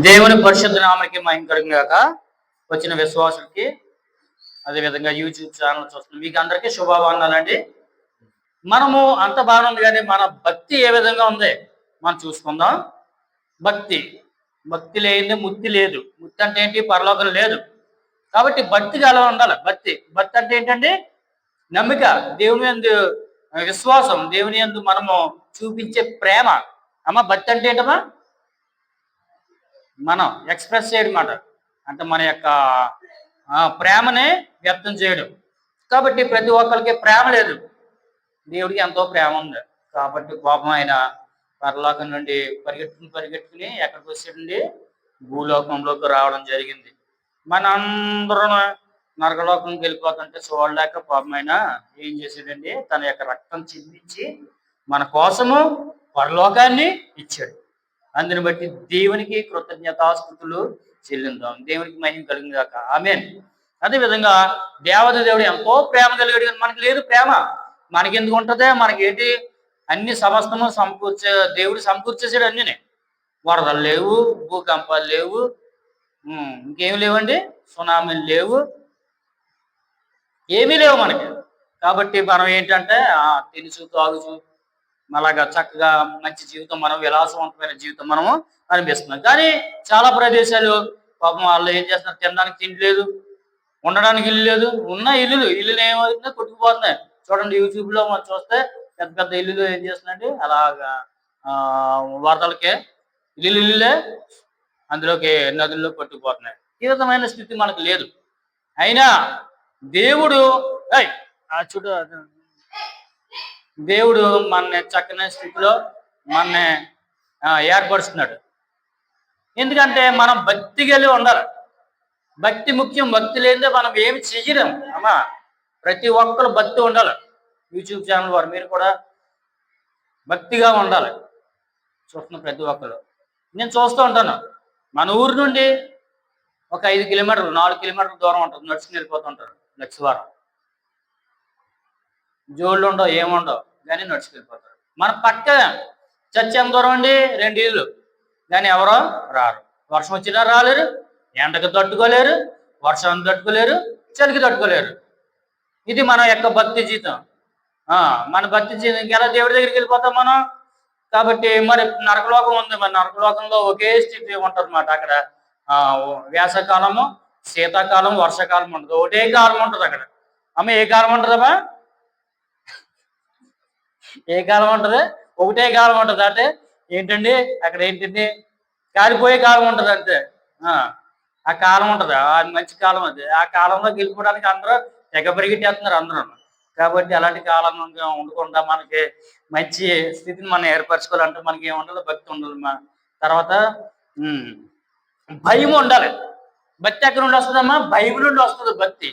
దేవుని పరిశుద్ధ నామకి మహిమ కలుగును గాక. వచ్చిన విశ్వాసులకి, అదేవిధంగా యూట్యూబ్ ఛానల్ చూస్తున్న మీకు అందరికీ శుభావందనాలండి. మనము అంత బాగానే ఉంది, కానీ మన భక్తి ఏ విధంగా ఉంది మనం చూసుకుందాం. భక్తి భక్తి లేనిదే ముక్తి లేదు. ముక్తి అంటే ఏంటి? పరలోకం లేదు. కాబట్టి భక్తిగా ఎలా ఉండాలి? భక్తి అంటే ఏంటండి? నమ్మిక, దేవుని యందు విశ్వాసం, దేవుని యందు మనము చూపించే ప్రేమ. అమ్మ, భక్తి అంటే ఏంటమ్మా? మనం ఎక్స్ప్రెస్ చేయడం మాట, అంటే మన యొక్క ప్రేమని వ్యక్తం చేయడం. కాబట్టి ప్రతి ఒక్కరికి ప్రేమ లేదు. దేవుడికి ఎంతో ప్రేమ ఉంది. కాబట్టి కోపం ఆయన పరలోకం నుండి పరిగెట్టుకుని ఎక్కడికి వచ్చాడండి? భూలోకంలోకి రావడం జరిగింది. మన అందరం నరకలోకంకి వెళ్ళిపోతుంటే చూడలేక పాపం ఆయన ఏం చేశాడండి? తన యొక్క రక్తం చిందించి మన కోసము పరలోకాన్ని ఇచ్చాడు. అందుని బట్టి దేవునికి కృతజ్ఞతాస్తుతులు చెల్లిందాం. దేవునికి మహిమ కలిగింది కాక. ఆమేన్. అదేవిధంగా దేవుడు ఎంతో ప్రేమ కలిగాడు, కానీ మనకి లేదు ప్రేమ. మనకి ఎందుకు ఉంటుందే? మనకి ఏంటి? అన్ని సమస్తము దేవుడు సమకూర్చేసాడు. అన్నినే వరదలు లేవు, భూకంపాలు లేవు, ఇంకేమి లేవండి, సునామీలు లేవు, ఏమీ లేవు మనకి. కాబట్టి మనం ఏంటంటే తెలుసు తాగుచు అలాగా చక్కగా మంచి జీవితం, మనం విలాసవంతమైన జీవితం మనము అనిపిస్తున్నాం. కానీ చాలా ప్రదేశాలు పాపం వాళ్ళు ఏం చేస్తున్నారు? తినడానికి తిండి లేదు, ఉండడానికి ఇల్లు లేదు. ఉన్న ఇల్లులు ఏమవుతుందో కొట్టుకుపోతున్నాయి. చూడండి, యూట్యూబ్ లో మనం చూస్తే పెద్ద పెద్ద ఇల్లులు ఏం చేస్తున్నాయండి? అలాగా వరదలకే ఇల్లులే అందులోకి నదుల్లో కొట్టుకుపోతున్నాయి. ఈ విధమైన స్థితి మనకు లేదు. అయినా దేవుడు దేవుడు మన చక్కని స్థితిలో మనని ఏర్పరుస్తున్నాడు. ఎందుకంటే మనం భక్తి కలిగి ఉండాలి. భక్తి ముఖ్యం. భక్తి లేనిదే మనం ఏమి చెయ్యలేం అమ్మా. ప్రతి ఒక్కరు భక్తి ఉండాలి. యూట్యూబ్ ఛానల్ వారు మీరు కూడా భక్తిగా ఉండాలి. చూస్తున్న ప్రతి ఒక్కరు. నేను చూస్తూ ఉంటాను, మన ఊరు నుండి ఒక 5 కిలోమీటర్లు 4 కిలోమీటర్ల దూరం ఉంటుంది, నడుచుకుని వెళ్ళిపోతుంటారు. లక్షవారం జోళ్ళు ఉండవు, ఏముండవు, కానీ నడుచుకెళ్ళిపోతారు. మన పక్క చర్చ ఎంత దూరం అండి? 2 ఇళ్ళు, కానీ ఎవరో రారు. వర్షం వచ్చినా రాలేరు, ఎండకు తట్టుకోలేరు, వర్షాన్ని తట్టుకోలేరు, చలికి తట్టుకోలేరు. ఇది మన యొక్క భక్తి జీవితం. మన భక్తి జీవితం ఎలా దేవుడి దగ్గరికి వెళ్ళిపోతాం మనం. కాబట్టి మరి నరకలోకం ఉంది. మరి నరకలోకంలో ఒకే స్థితి ఉంటుంది అన్నమాట. అక్కడ వేసవకాలము, శీతాకాలం, వర్షాకాలం ఉంటుంది. ఒకటే కాలం ఉంటుంది అక్కడ. అమ్మ, ఏ కాలం ఉంటుందమ్మా? ఏ కాలం ఉంటుంది? ఒకటే కాలం ఉంటుంది. అంటే ఏంటండి? అక్కడ ఏంటండి? కాలిపోయే కాలం ఉంటుంది అంతే. ఆ కాలం ఉంటుంది, అది మంచి కాలం. అది ఆ కాలంలోకి వెళ్ళిపోవడానికి అందరూ తెగ పరిగెట్టేస్తున్నారు అందరూ. కాబట్టి అలాంటి కాలం ఉండకుండా మనకి మంచి స్థితిని మనం ఏర్పరచుకోవాలంటే మనకి ఏముండాలి? భక్తి ఉండాలి. తర్వాత భయం ఉండాలి. భక్తి ఎక్కడి నుండి వస్తుందమ్మా? బైబిల్ నుండి వస్తుంది భక్తి.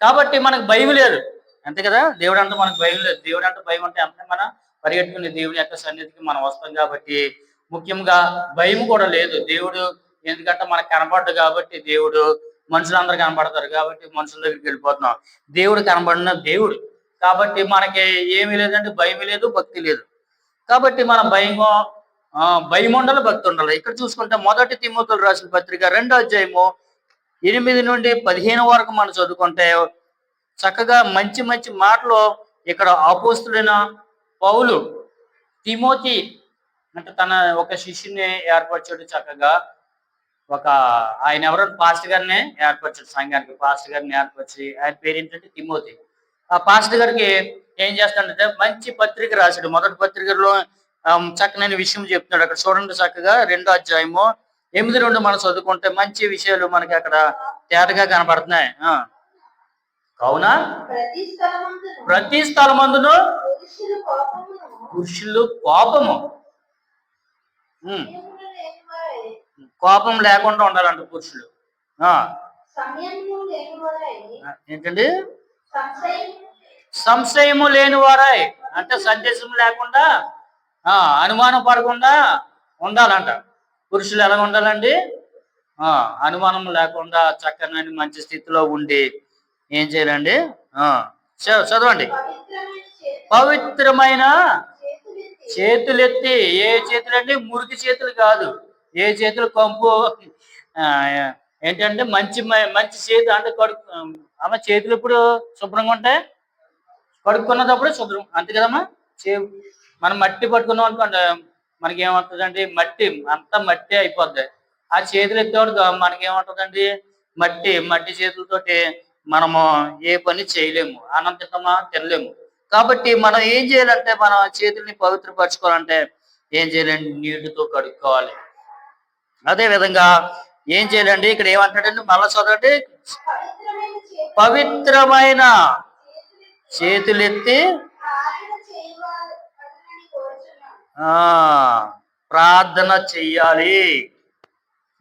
కాబట్టి మనకు భయం లేదు, అంతే కదా. దేవుడు అంటే మనకు భయం లేదు. దేవుడు అంటే భయం అంటే అంతే మనం పరిగెట్టుకునే దేవుని యొక్క సన్నిధికి మనం వస్తాం. కాబట్టి ముఖ్యంగా భయం కూడా లేదు. దేవుడు ఎందుకంటే మనకు కనపడ్డు కాబట్టి, దేవుడు మనుషులందరూ కనపడతారు కాబట్టి మనుషుల దగ్గరికి వెళ్ళిపోతున్నాం. దేవుడు కనబడిన దేవుడు కాబట్టి మనకి ఏమీ లేదంటే భయం లేదు, భక్తి లేదు. కాబట్టి మన భయం ఉండాలి, భక్తి ఉండాలి. ఇక్కడ చూసుకుంటే 1 తిమోతికి రాసిన పత్రిక 2వ అధ్యాయము 8 నుండి 15 వరకు మనం చదువుకుంటే చక్కగా మంచి మంచి మాటలు ఇక్కడ అపోస్తులైన పౌలు తిమోతి అంటే తన ఒక శిష్యుని ఏర్పరిచాడు. చక్కగా ఆయన ఎవరో పాస్టర్ గారిని ఏర్పరిచాడు. సంఘానికి పాస్టర్ గారిని ఏర్పరిచి, ఆయన పేరు ఏంటంటే తిమోతి. ఆ పాస్టర్ గారికి ఏం చేస్తాడంటే మంచి పత్రిక రాశాడు. 1 పత్రికలో చక్కనైన విషయం చెప్తున్నాడు. అక్కడ చూడండి, చక్కగా 2వ అధ్యాయము 8 నుండి మనం చదువుకుంటే మంచి విషయాలు మనకి అక్కడ తేటగా కనపడుతున్నాయి. కావున ప్రతి స్థలమందును పురుషులు కోపం లేకుండా ఉండాలంట పురుషులు. ఏంటండి? సంశయము లేని వారై, అంటే సందేశం లేకుండా అనుమానం పడకుండా ఉండాలంట. పురుషులు ఎలా ఉండాలండి? అనుమానం లేకుండా చక్కని మంచి స్థితిలో ఉండి ఏం చేయాలండి? చదవండి. పవిత్రమైన చేతులెత్తి. ఏ చేతులండి? మురికి చేతులు కాదు, ఏ చేతులు కంపు ఆ, ఏంటంటే మంచి చేతి అంటే అమ్మ చేతులు ఇప్పుడు శుభ్రంగా ఉంటాయి, కడుక్కున్నప్పుడు శుభ్రం అంతే కదమ్మా. చే మనం మట్టి పట్టుకున్నాం అనుకోండి, మనకి ఏమవుతుందండి, మట్టి అంతా మట్టి అయిపోద్ది. ఆ చేతులు ఎత్తేవాడు మనకి ఏమవుతుందండి, మట్టి మట్టి చేతులతోటి మనము ఏ పని చేయలేము, అన్నం తింటామా తినలేము. కాబట్టి మనం ఏం చేయాలంటే, మన చేతుల్ని పవిత్రపరచుకోవాలంటే ఏం చేయాలండి, నీటితో కడుక్కోవాలి. అదే విధంగా ఏం చేయాలండి, ఇక్కడ ఏమంటాడండి మళ్ళా చదవండి, పవిత్రమైన చేతులెత్తి ప్రార్థన చెయ్యాలి.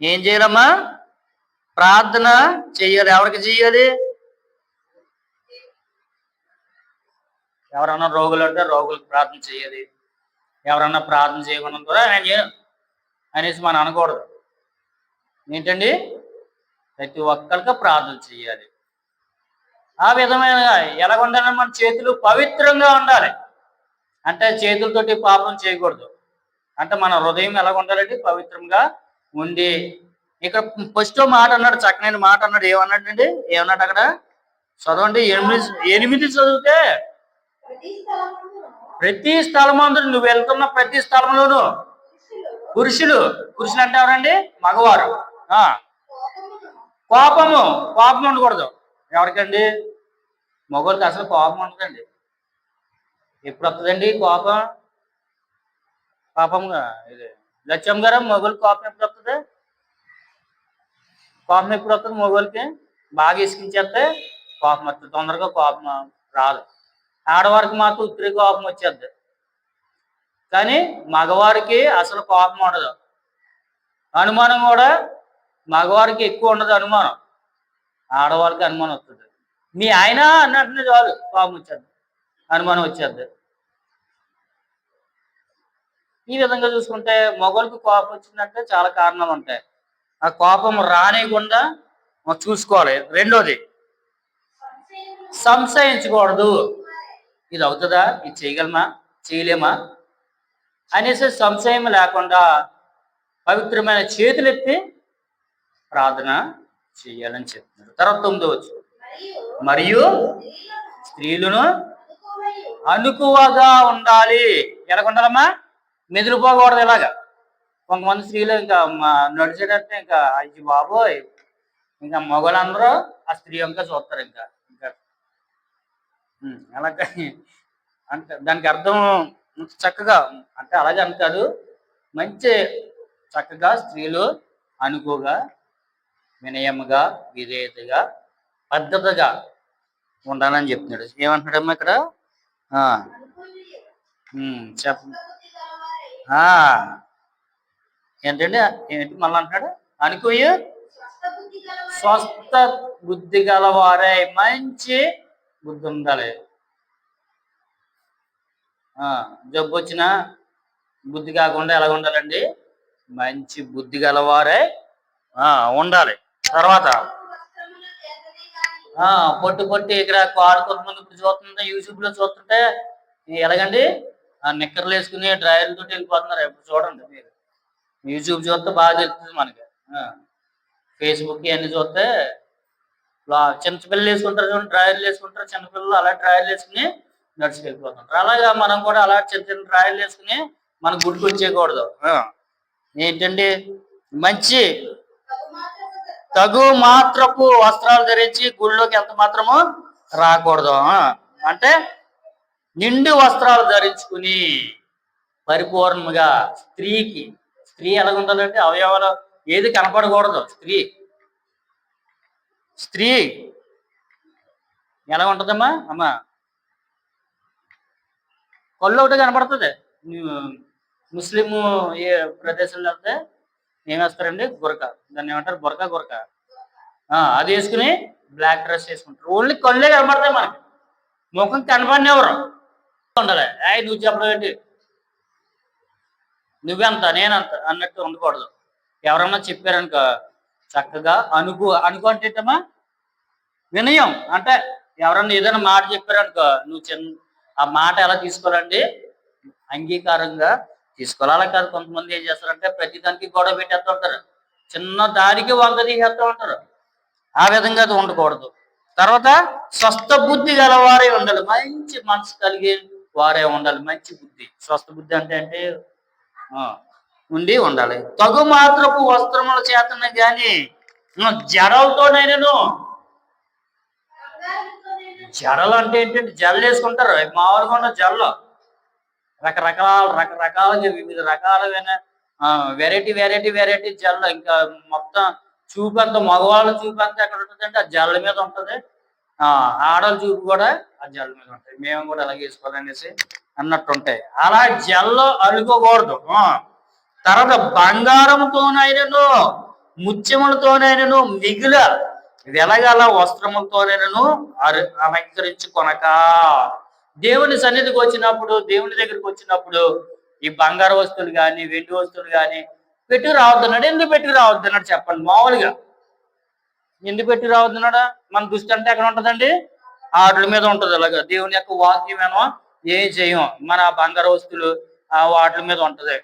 ఏం చేయాలమ్మా, ప్రార్థన చెయ్యాలి. ఎవరికి చెయ్యాలి, ఎవరన్నా రోగులు అంటే రోగులకు ప్రార్థన చేయాలి. ఎవరన్నా ప్రార్థన చేయకుండా కూడా నేను అనేసి మనం అనకూడదు. ఏంటండి, ప్రతి ఒక్కరికి ప్రార్థన చేయాలి. ఆ విధమైన ఎలాగ ఉండాలి, మన చేతులు పవిత్రంగా ఉండాలి. అంటే చేతులతోటి పాపం చేయకూడదు. అంటే మన హృదయం ఎలాగ ఉండాలంటే పవిత్రంగా ఉండి, ఇక్కడ ఫస్ట్ మాట అన్నాడు, చక్కనైన మాట అన్నాడు. ఏమన్నాడండి, ఏమన్నాడు అక్కడ చదవండి. 8 చదివితే, ప్రతి స్థలమందు, నువ్వు వెళ్తున్న ప్రతి స్థలంలోనూ పురుషులు అంటే ఎవరండి, మగవారు. కోపం ఉండకూడదు. ఎవరికండి, మగవాళ్ళకి అసలు కోపం ఉండదండి. ఎప్పుడు వస్తుందండి కోపం, పాపంగా ఇది లక్ష్యం గారు, మగవాళ్ళకి కోపం ఎప్పుడు వస్తుంది, కోపం ఎప్పుడు వస్తుంది మగవాళ్ళకి, బాగా ఇసుకించేస్తే కోపం వస్తుంది, తొందరగా కోపం రాదు. ఆడవారికి మాత్రం ఉత్తిరి కోపం వచ్చేద్ది, కానీ మగవారికి అసలు కోపం ఉండదు. అనుమానం కూడా మగవారికి ఎక్కువ ఉండదు అనుమానం, ఆడవారికి అనుమానం వస్తుంది. మీ ఆయన అన్నట్టు చాలు కోపం వచ్చేద్ది, అనుమానం వచ్చేద్ది. ఈ విధంగా చూసుకుంటే మగవాళ్ళకి కోపం వచ్చిందంటే చాలా కారణాలు ఉంటాయి. ఆ కోపం రానియకుండా చూసుకోవాలి. రెండోది, సంశయించకూడదు. ఇది అవుతుందా, ఇది చేయగలమా చేయలేమా అనేసి సంశయం లేకుండా పవిత్రమైన చేతులెత్తి ప్రార్థన చేయాలని చెప్తున్నారు. తర్వాత 9వ వచనం, మరియు స్త్రీలను అనుకువగా ఉండాలి. ఎలాగ ఉండాలమ్మా, మెదిలిపోకూడదు. ఇలాగా కొంతమంది స్త్రీలు ఇంకా నడిచేటట్టు ఇంకా అయ్యి బాబోయ్, ఇంకా మగవాళ్ళందరూ ఆ స్త్రీ ఇంకా చూస్తారు. ఇంకా అలాగే అంటే దానికి అర్థం చక్కగా, అంటే అలాగే అంటారు, మంచి చక్కగా స్త్రీలు అనుకోగా, వినయముగా, విధేయతగా, పద్ధతిగా ఉండాలని చెప్తున్నాడు. ఏమంటున్నాడమ్మా ఇక్కడ, చెప్ప ఏంటండి, ఏంటి మళ్ళీ అంటున్నాడు, అనుకోయి స్వస్థ బుద్ధి గలవారే, మంచి బుద్ధి ఉండాలి. జబ్బు వచ్చిన బుద్ధి కాకుండా ఎలాగ ఉండాలండి, మంచి బుద్ధి గలవారే ఉండాలి. తర్వాత పొట్టి ఇక్కడ కొంతమంది ఇప్పుడు చూస్తుంటే, యూట్యూబ్ లో చూస్తుంటే ఎలాగండి, నిక్కర్లు వేసుకుని డ్రైవర్లతో వెళ్ళిపోతున్నారు. ఎప్పుడు చూడండి మీరు, యూట్యూబ్ చూస్తే బాగా తెలుస్తుంది మనకి. ఫేస్బుక్ ఇవన్నీ చూస్తే చిన్నపిల్లలు వేసుకుంటారు చూడండి, డ్రైవర్లు వేసుకుంటారు, చిన్నపిల్లలు అలా డ్రైవర్లు వేసుకుని నడిచి వెళ్ళిపోతుంటారు. అలాగా మనం కూడా అలా చిన్న డ్రైవర్లు వేసుకుని మనం గుడికి వచ్చేయకూడదు. ఏంటండి, మంచి తగు మాత్రపు వస్త్రాలు ధరించి గుడిలోకి ఎంత మాత్రము రాకూడదు. అంటే నిండు వస్త్రాలు ధరించుకుని పరిపూర్ణంగా, స్త్రీ ఎలాగ ఉండాలంటే అవయవాలు ఏది కనపడకూడదు. స్త్రీ ఎలా ఉంటుందమ్మా, అమ్మా కళ్ళు ఒకటి కనపడుతుంది. ముస్లిం ఏ ప్రదేశంలో వెళ్తే ఏం వేస్తారండి, గురక, దాన్ని ఏమంటారు, గురక అది వేసుకుని బ్లాక్ డ్రెస్ వేసుకుంటారు. ఓన్లీ కళ్ళే కనపడతాయి మనకి, ముఖం కనపడిన ఎవరు ఉండాలి. నువ్వు చెప్పడం ఏంటి, నువ్వెంత నేనంత అన్నట్టు ఉండకూడదు. ఎవరన్నా చెప్పారనుకో చక్కగా అనుకో అంటే ఏంటమ్మా, వినయం. అంటే ఎవరన్నా ఏదైనా మాట చెప్పారనుకో, నువ్వు ఆ మాట ఎలా తీసుకోవాలండి, అంగీకారంగా తీసుకోవాలి. అలా కాదు, కొంతమంది ఏం చేస్తారంటే ప్రతి దానికి గొడవ పెట్టేస్తూ ఉంటారు, చిన్న దానికి వంక తీసేస్తూ ఉంటారు. ఆ విధంగా అది ఉండకూడదు. తర్వాత స్వస్థ బుద్ధి గలవారే ఉండాలి, మంచి మనసు కలిగి వారే ఉండాలి. మంచి బుద్ధి, స్వస్థ బుద్ధి అంటే ఆ, ఉండి ఉండాలి. తగు మాత్రపు వస్త్రముల చేతనే గాని జడలతోనైనను, జడలు అంటే ఏంటంటే జడలు వేసుకుంటారు, మామూలుగా ఉన్న జడలు రకరకాలుగా వివిధ రకాలైన వెరైటీ వెరైటీ వెరైటీ జడలు. ఇంకా మొత్తం చూపంతా, మగవాళ్ళ చూపంతా ఎక్కడ ఉంటుందంటే ఆ జడల మీద ఉంటుంది. ఆడవాళ్ళ చూపు కూడా ఆ జడల మీద ఉంటాయి. మేము కూడా అలాగే వేసుకోవాలనేసి అన్నట్టు ఉంటాయి. అలా జడలు అలుకోకూడదు. తర్వాత బంగారంతోనైనను ముత్యములతోనైనను మిగిల వెలగల వస్త్రములతోనైనను అలంకరించుకొనక. దేవుని సన్నిధికి వచ్చినప్పుడు, దేవుని దగ్గరికి వచ్చినప్పుడు ఈ బంగారు వస్తువులు కానీ వెండి వస్తువులు కానీ పెట్టుకు రావద్దన్నాడు. ఎందుకు పెట్టుకు రావద్దన్నాడు చెప్పండి? మామూలుగా ఎందుకు పెట్టి రావద్దన్నాడా? మన దృష్టి అంటే ఎక్కడ ఉంటుందండి? వాటి మీద ఉంటుంది. అలాగా దేవుని యొక్క వాక్యమేమో ఏం చేయం, మన బంగారు వస్తువులు వాటి మీద ఉంటది.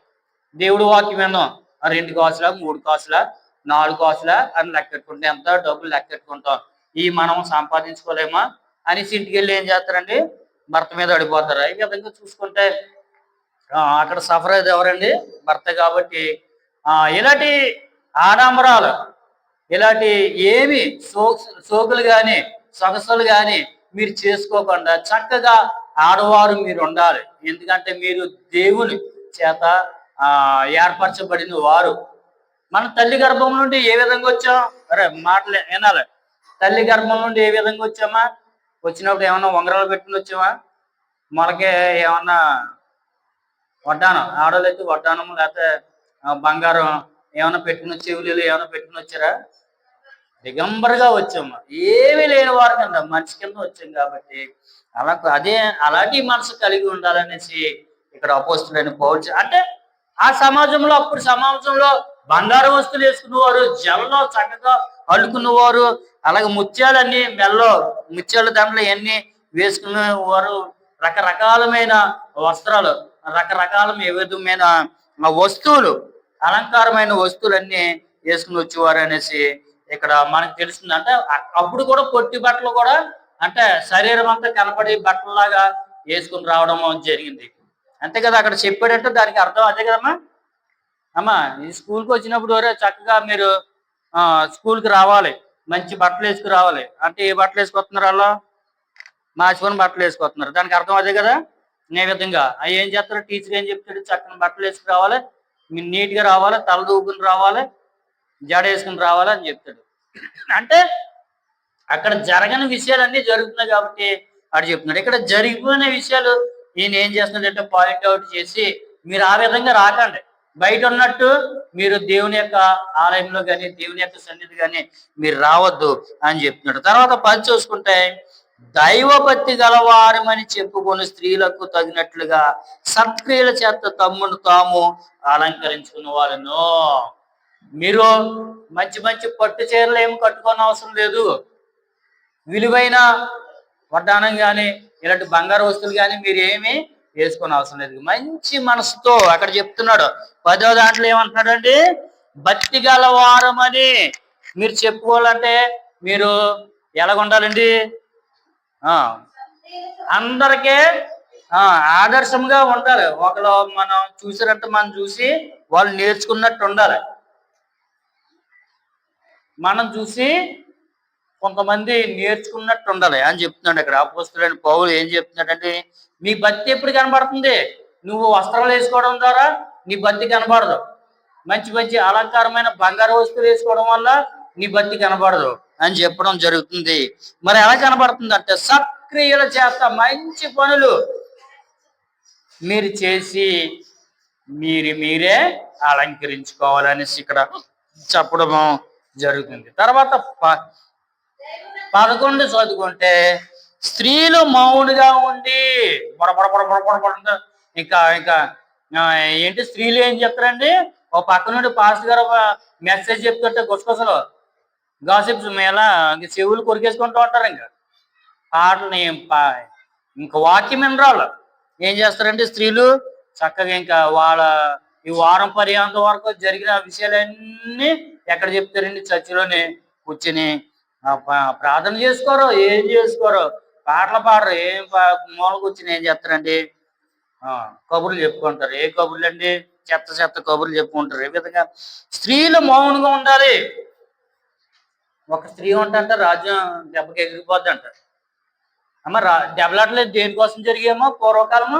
దేవుడు వాక్యమేమో 2 కాసులా 3 కాసులా 4 కాసులా అని లెక్కెట్టుకుంటే ఎంత డబ్బులు లెక్కెట్టుకుంటాం. ఈ మనం సంపాదించుకోలేమా అనేసి ఇంటికి వెళ్ళి ఏం చేస్తారండి? భర్త మీద అడిపోతారు. ఈ విధంగా చూసుకుంటే అక్కడ సఫర్ అయ్యేది ఎవరండి? భర్త. కాబట్టి ఇలాంటి ఆడంబరాలు, ఇలాంటి ఏమి సోకులు కానీ సొగసులు కానీ మీరు చేసుకోకుండా చక్కగా ఆడవారు మీరు ఉండాలి. ఎందుకంటే మీరు దేవుని చేత ఏర్పరచబడిన వారు. మన తల్లి గర్భం నుండి ఏ విధంగా వచ్చాం? అరే మాటలే వినాలి. తల్లి గర్భం నుండి ఏ విధంగా వచ్చామా? వచ్చినప్పుడు ఏమన్నా ఉంగరాలు పెట్టుకుని వచ్చామా? మనకే ఏమన్నా వడ్డానం, ఆడవాళ్ళు అయితే వడ్డానం లేకపోతే బంగారం ఏమైనా పెట్టుకుని, చెవులు ఏమైనా పెట్టుకుని వచ్చారా? దిగంబరగా వచ్చాము, ఏమీ లేని వారి కింద మనిషి కింద వచ్చాం. కాబట్టి అలాంటి మనసు కలిగి ఉండాలనేసి ఇక్కడ అపోస్తులైన పౌలు అంటే ఆ సమాజంలో, అప్పుడు సమాజంలో బంగారు వస్తువులు వేసుకునేవారు, జలలో చక్కగా అల్లుకునేవారు, అలాగే ముత్యాలన్నీ మెల్లో ముత్యాల దండలు ఇవన్నీ వేసుకునేవారు. రకరకాలమైన వస్త్రాలు, రకరకాల విధమైన వస్తువులు, అలంకారమైన వస్తువులన్నీ వేసుకుని వచ్చేవారు అనేసి ఇక్కడ మనకు తెలుస్తుంది. అంటే అప్పుడు కూడా పొట్టి బట్టలు కూడా అంటే శరీరం అంతా కనపడి బట్టలలాగా వేసుకుని రావడం జరిగింది. అంతే కదా అక్కడ చెప్పాడంటే దానికి అర్థం అదే కదమ్మా. అమ్మా ఈ స్కూల్కి వచ్చినప్పుడు చక్కగా మీరు స్కూల్కి రావాలి, మంచి బట్టలు వేసుకుని రావాలి. అంటే ఏ బట్టలు వేసుకొస్తున్నారు? వాళ్ళు మార్చుకొని బట్టలు వేసుకొస్తున్నారు. దానికి అర్థం అదే కదా. ఏ విధంగా అవి ఏం చేస్తారు? టీచర్ ఏం చెప్తాడు? చక్కని బట్టలు వేసుకుని రావాలి, మీరు నీట్గా రావాలి, తల దూకుని రావాలి, జడ వేసుకుని రావాలి అని చెప్తాడు. అంటే అక్కడ జరగని విషయాలన్నీ జరుగుతున్నాయి కాబట్టి అటు చెప్తున్నాడు. ఇక్కడ జరిగిపోయిన విషయాలు ఈయన ఏం చేస్తున్నాడంటే పాయింట్ అవుట్ చేసి మీరు ఆ విధంగా రాకండి, బయట ఉన్నట్టు మీరు దేవుని యొక్క ఆలయంలో కానీ దేవుని యొక్క సన్నిధి కానీ మీరు రావద్దు అని చెప్తున్నాడు. తర్వాత 10 చూసుకుంటే దైవభక్తి గలవారమని చెప్పుకొని స్త్రీలకు తగినట్లుగా సత్క్రియల చేత తమ్మును తాము అలంకరించుకున్న వాళ్ళను. మీరు మంచి మంచి పట్టు చీరలు ఏమి కట్టుకోని అవసరం లేదు, విలువైన వడ్డానం కానీ ఇలాంటి బంగారు వస్తువులు కానీ మీరు ఏమి వేసుకొని అవసరం లేదు. మంచి మనసుతో అక్కడ చెప్తున్నాడు. 10వ దాంట్లో ఏమంటున్నాడండి? భక్తి గలవారమని మీరు చెప్పుకోవాలంటే మీరు ఎలాగుండాలండి? అందరికీ ఆదర్శంగా ఉండాలి. ఒకళ్ళు మనం చూసినట్టు మనం చూసి వాళ్ళు నేర్చుకున్నట్టు ఉండాలి. మనం చూసి కొంతమంది నేర్చుకున్నట్టు ఉండాలి అని చెప్తున్నాడు అక్కడ అపోస్తలుడైన పౌలు. ఏం చెప్తున్నాడంటే నీ భక్తి ఎప్పుడు కనబడుతుంది? నువ్వు వస్త్రాలు వేసుకోవడం ద్వారా నీ భక్తి కనబడదు. మంచి మంచి అలంకారమైన బంగారు వస్తువులు వేసుకోవడం వల్ల నీ భక్తి కనబడదు అని చెప్పడం జరుగుతుంది. మరి ఎలా కనబడుతుంది అంటే సత్క్రియల చేత మంచి పనులు మీరు చేసి మీరే అలంకరించుకోవాలనేసి ఇక్కడ చెప్పడం జరుగుతుంది. తర్వాత 11 చదువుకుంటే స్త్రీలు మౌనుగా ఉండి ఇంకా ఇంకా ఏంటి స్త్రీలు ఏం చెప్తారండి? ఓ పక్క నుండి పాస్టర్ గారు ఒక మెసేజ్ చెప్తుంటే గుసగుసలు గాసిప్స్ ఎలా చెవులు కొరికేసుకుంటూ ఉంటారు. ఇంకా పాటలు ఇంకా వాక్యం వినరాళ్ళు ఏం చేస్తారంటే స్త్రీలు చక్కగా ఇంకా ఈ వారం పర్యాంతం వరకు జరిగిన విషయాలన్నీ ఎక్కడ చెప్తారండి? చర్చిలోనే కూర్చుని ప్రార్థన చేసుకోరు, ఏం చేసుకోరు, పాటలు పాడరు, మూల కూర్చుని ఏం చేస్తారండి? కబుర్లు చెప్పుకుంటారు. ఏ కబుర్లు అండి? చెత్త చెత్త కబుర్లు చెప్పుకుంటారు. ఈ విధంగా స్త్రీలు మౌనంగా ఉండాలి. ఒక స్త్రీ ఉంటే రాజ్యం దెబ్బకి ఎగిరిపోద్ది అంటారు. అమ్మ దెబ్బలాటలు దేనికోసం జరిగామో పూర్వకాలము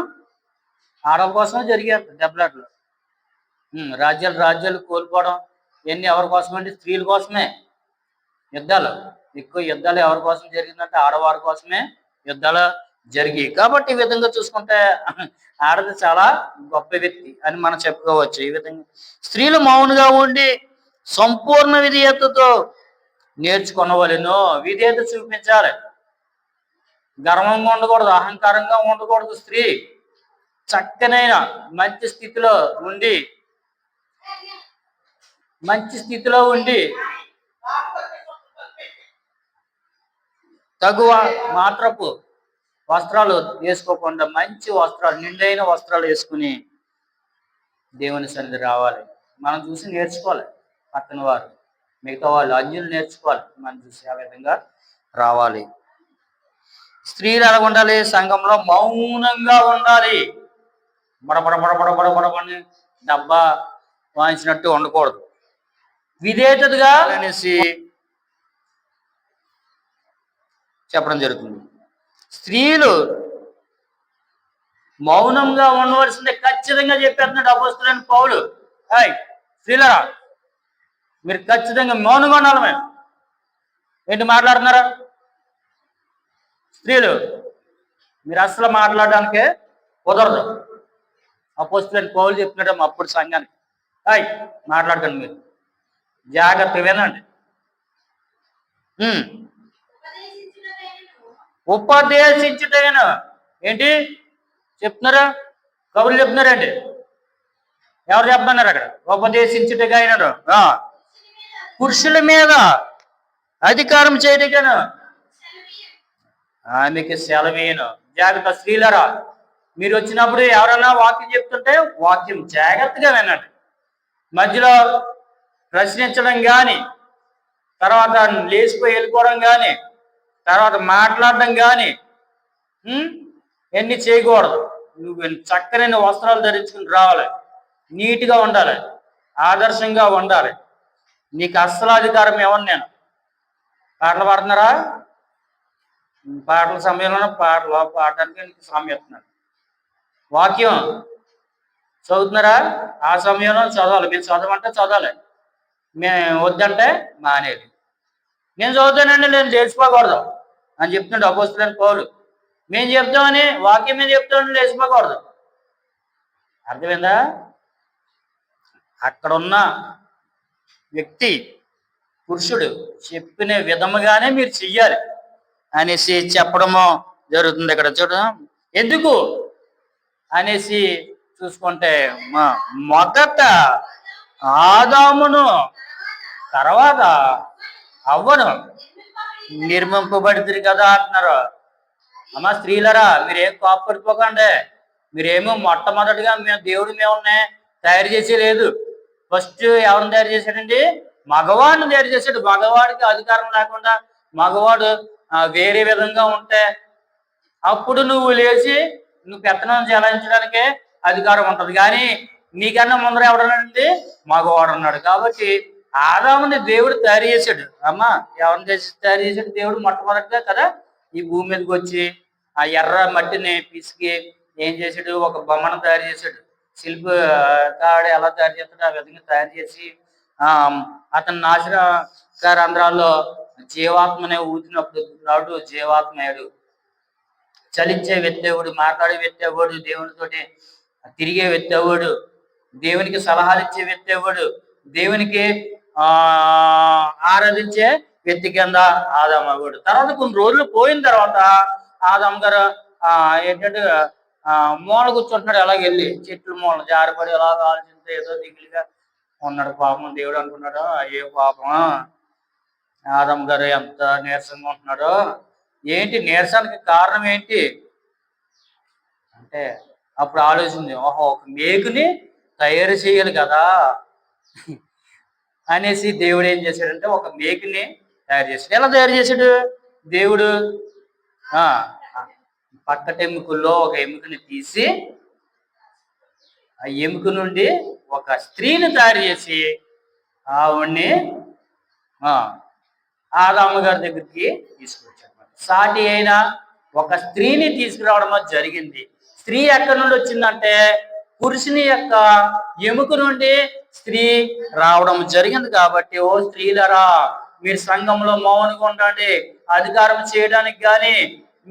ఆడవాళ్ళ కోసమే జరిగాయి దెబ్బలాటలు. రాజ్యాలు కోల్పోవడం ఇవన్నీ ఎవరి కోసం అంటే స్త్రీల కోసమే. యుద్ధాలు ఎక్కువ యుద్ధాలు ఎవరి కోసం జరిగిందంటే ఆడవారి కోసమే యుద్ధాలు జరిగాయి. కాబట్టి ఈ విధంగా చూసుకుంటే ఆడది చాలా గొప్ప వ్యక్తి అని మనం చెప్పుకోవచ్చు. ఈ విధంగా స్త్రీలు మౌనంగా ఉండి సంపూర్ణ విధేయతతో నేర్చుకునవలెను. విధేయత చూపించాలి. గర్వంగా ఉండకూడదు, అహంకారంగా ఉండకూడదు. స్త్రీ చక్కనైన మంచి స్థితిలో ఉండి తగువ మాత్రపు వస్త్రాలు వేసుకోకుండా మంచి వస్త్రాలు, నిండైన వస్త్రాలు వేసుకుని దేవుని సన్నిధి రావాలి. మనం చూసి నేర్చుకోవాలి. పక్కన వారు, మిగతా వాళ్ళు, అన్యులు నేర్చుకోవాలి. మనం చూసి ఆ విధంగా రావాలి. స్త్రీలు ఎలా ఉండాలి? సంఘంలో మౌనంగా ఉండాలి. బడబడబడబడబడబడబడి డబ్బా వాయించినట్టు ఉండకూడదు. విధేయతగా అనేసి చెప్పడం జరుగుతుంది. స్త్రీలు మౌనంగా ఉండవలసిందే ఖచ్చితంగా చెప్పేస్తున్నాడు అపోస్తలుడైన పౌలు. స్త్రీలరా, మీరు ఖచ్చితంగా మౌనంగా ఉండాలి. మేము ఏంటి మాట్లాడుతున్నారా? స్త్రీలు మీరు అసలు మాట్లాడడానికే కుదరదు. అపోస్తలుడైన పౌలు చెప్తున్నాడు అప్పుడు సంఘానికి, మాట్లాడకండి, మీరు జాగ్రత్త వినండి. ఉపదేశించుటైనా ఏంటి చెప్తున్నారా? కబుర్లు చెప్తున్నారండి. ఎవరు చెప్తున్నారు అక్కడ? ఉపదేశించుటగా అయినారు. పురుషుల మీద అధికారం చేయటగాను ఆమెకి సెలవీను. జాగ్రత్త స్త్రీలరా, మీరు వచ్చినప్పుడు ఎవరైనా వాక్యం చెప్తుంటే వాక్యం జాగ్రత్తగా వినండి. మధ్యలో ప్రశ్నించడం కానీ, తర్వాత లేచిపోయి వెళ్ళిపోవడం కానీ, తర్వాత మాట్లాడడం కానీ ఎన్ని చేయకూడదు. నువ్వు చక్కనైన వస్త్రాలు ధరించుకుని రావాలి, నీట్గా ఉండాలి, ఆదర్శంగా ఉండాలి. నీకు అస్సలు అధికారం ఇవ్వను నేను. పాటలు పాడుతున్నారా? పాటల సమయంలో పాటలు పాడడానికి నీకు సమయం ఇస్తున్నాను. వాక్యం చదువుతున్నారా? ఆ సమయంలో చదవాలి. మీరు చదవమంటే చదవాలి, మేము వద్దంటే మానేది. నేను చదువుతానండి, నేను లేచిపోకూడదు అని చెప్తున్నాడు అపోస్తలుడైన పౌలు. మేము చెప్తామని వాక్యం మీద చెప్తామని లేచిపోకూడదు. అర్థమైందా? అక్కడున్న వ్యక్తి పురుషుడు చెప్పిన విధముగానే మీరు చెయ్యాలి అనేసి చెప్పడము జరుగుతుంది. ఇక్కడ చూడడం ఎందుకు అనేసి చూసుకుంటే మొదట ఆదామును తర్వాత అవ్వను నిర్మింపబడుతుంది కదా అంటున్నారు. అమ్మ స్త్రీలరా, మీరేం కోపడిపోకండి. మీరేమో మొట్టమొదటిగా దేవుడు తయారు చేసే లేదు. ఫస్ట్ ఎవరిని తయారు చేశాడండి? మగవాడిని తయారు చేశాడు. మగవాడికి అధికారం లేకుండా మగవాడు వేరే విధంగా ఉంటే అప్పుడు నువ్వు లేచి నువ్వు పెత్తనం చెలాయించడానికే అధికారం ఉంటుంది. కానీ నీకన్నా ముందర ఎవడనండి? మగవాడు ఉన్నాడు. కాబట్టి ఆదాముని దేవుడు తయారు చేశాడు. అమ్మా ఎవరిని తయారు చేశాడు? దేవుడు మొట్టమొదటిగా కదా ఈ భూమి మీదకి వచ్చి ఆ ఎర్ర మట్టిని పిసికి ఏం చేశాడు? ఒక బొమ్మను తయారు చేశాడు. శిల్ప కాడ ఎలా తయారు చేస్తాడో ఆ విధంగా తయారు చేసి అతని రంధ్రాల్లో జీవాత్మనే ఊదినప్పుడు రాడు జీవాత్మయుడు. చలించే వ్యక్తేవుడు, మాట్లాడే వ్యక్తేవాడు, దేవునితోటి తిరిగే వ్యక్తేవాడు, దేవునికి సలహాలు ఇచ్చే వ్యక్తేవాడు, దేవునికి ఆరాధించే వ్యక్తి కింద ఆదామవాడు. తర్వాత కొన్ని రోజులు పోయిన తర్వాత ఆదాం గారు ఏంటంటే మూల కూర్చుంటున్నాడు. ఎలాగెళ్ళి చెట్లు మూల జారిపడి ఎలాగ ఆలోచిస్తే ఏదో దిగులుగా ఉన్నాడు. పాపం దేవుడు అనుకున్నాడు, అయ్యో పాపం ఆదాం గారు ఎంత నీరసంగా ఉంటున్నాడో. ఏంటి నీరసానికి కారణం ఏంటి అంటే అప్పుడు ఆలోచింది, ఓహో ఒక మేకుని తయారు చేయాలి కదా అనేసి దేవుడు ఏం చేశాడంటే ఒక మేకుని తయారు చేశాడు. ఎలా తయారు చేశాడు దేవుడు? ఆ పక్కటెముకల్లో ఒక ఎముకని తీసి ఆ ఎముక నుండి ఒక స్త్రీని తయారు చేసి ఆవిడ్ని ఆదాము గారి దగ్గరికి తీసుకొచ్చాడు. సాటి అయిన ఒక స్త్రీని తీసుకురావడం జరిగింది. స్త్రీ ఎక్కడి నుండి వచ్చిందంటే పురుషుని యొక్క ఎముక నుండి స్త్రీ రావడం జరిగింది. కాబట్టి ఓ స్త్రీలరా, మీరు సంఘంలో మౌనంగా ఉండండి. అధికారం చేయడానికి కానీ,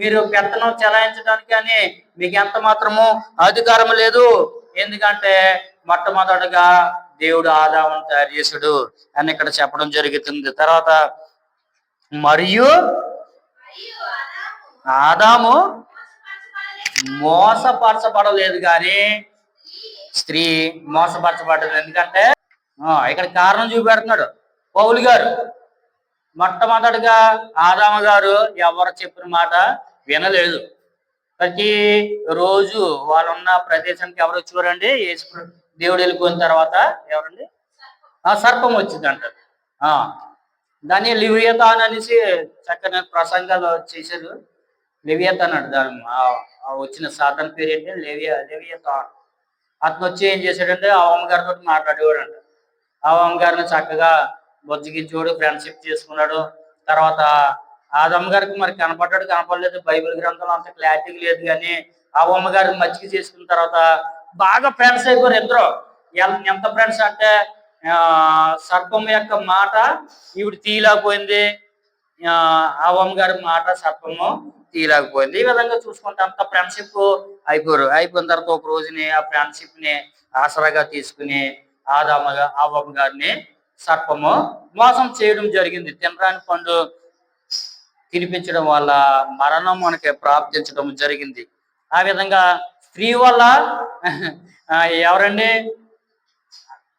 మీరు పెత్తనం చెలాయించడానికి కానీ మీకు ఎంత మాత్రము అధికారం లేదు. ఎందుకంటే మొట్టమొదటిగా దేవుడు ఆదామును తయారు చేశాడు అని ఇక్కడ చెప్పడం జరుగుతుంది. తర్వాత మరియు ఆదాము మోసపరచబడలేదు కానీ స్త్రీ మోసపరచబడలేదు. ఎందుకంటే ఇక్కడ కారణం చూపెడుతున్నాడు పౌలు గారు. మొట్టమొదటిగా ఆదాము గారు ఎవరు చెప్పిన మాట వినలేదు. ప్రతి రోజు వాళ్ళున్న ప్రదేశానికి ఎవరు వచ్చేవారండి? దేవుడు వెళ్ళిపోయిన తర్వాత ఎవరండి? సర్పం వచ్చింది అంటారు. దాన్ని లివియతాన్ అనేసి చక్కని ప్రసంగాలు చేశారు. లివియతాన్ అంట దాని వచ్చిన సాధన పేరు ఏంటి? లివియతాన్. అతను వచ్చి ఏం చేశాడంటే అవ్వమ్మ గారితో మాట్లాడేవాడు అంట. అవ్వమ్మ గారిని చక్కగా బొజ్జగించేవాడు, ఫ్రెండ్షిప్ చేసుకున్నాడు. తర్వాత ఆదమ్మ గారికి మరి కనపడలేదు. బైబిల్ గ్రంథంలో అంత క్లారిటీ లేదు. కానీ అవ్వమ్మ గారికి మచ్చిక చేసుకున్న తర్వాత బాగా ఫ్రెండ్స్ అయిపోయారు ఇద్దరు. ఎంత ఫ్రెండ్స్ అంటే సర్పం యొక్క మాట ఈవిడ తీయలేకపోయింది, అవ్వమ్మ గారి మాట సర్పము తీయలేకపోయింది. ఈ విధంగా చూసుకుంటే అంత ఫ్రెండ్షిప్ అయిపోయారు. అయిపోయిన తర్వాత ఒక రోజుని ఆ ఫ్రెండ్షిప్ ని ఆసరాగా తీసుకుని అవ్వమ్మ గారిని సర్పము మోసం చేయడం జరిగింది. తినరాని పండు తినిపించడం వల్ల మరణం మనకి ప్రాప్తించడం జరిగింది. ఆ విధంగా స్త్రీ వల్ల ఎవరండి?